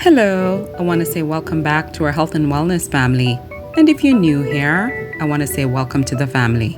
Hello, I want to say welcome back to our health and wellness family. And if you're new here, I want to say welcome to the family.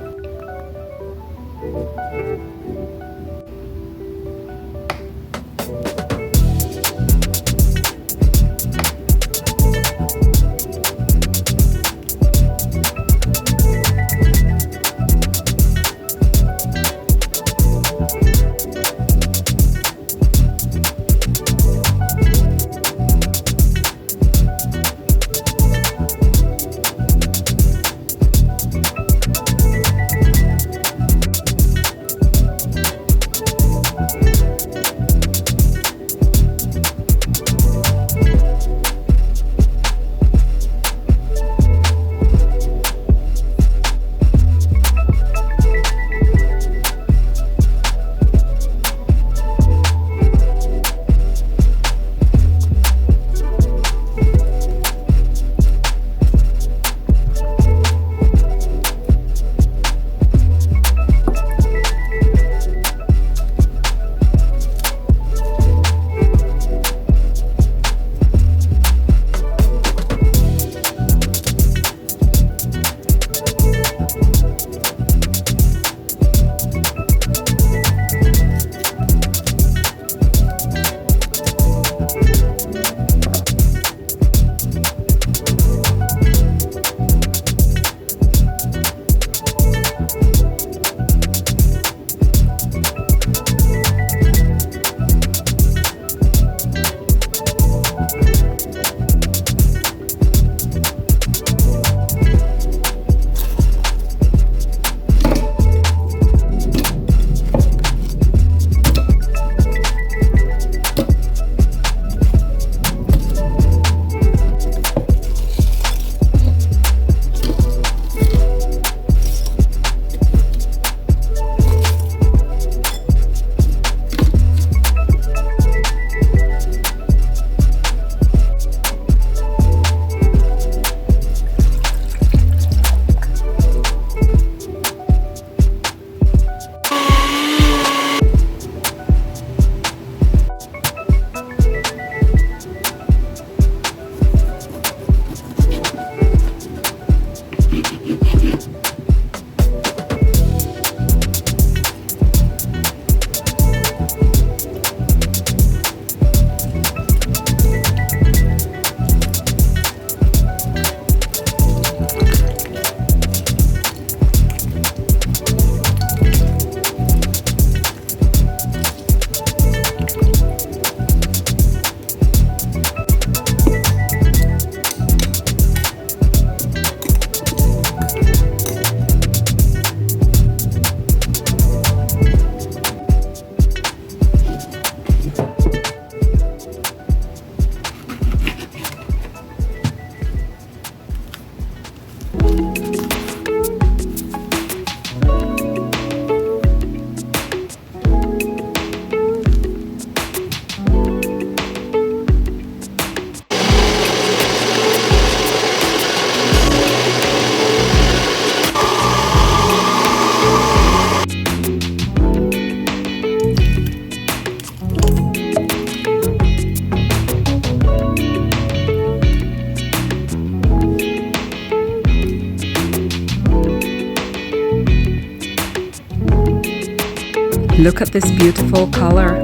Look at this beautiful color.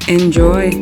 Enjoy.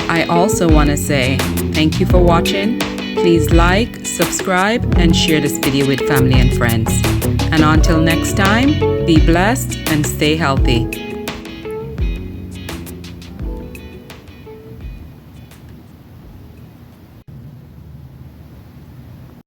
I also want to say thank you for watching. Please like, subscribe, and share this video with family and friends. And until next time, be blessed and stay healthy.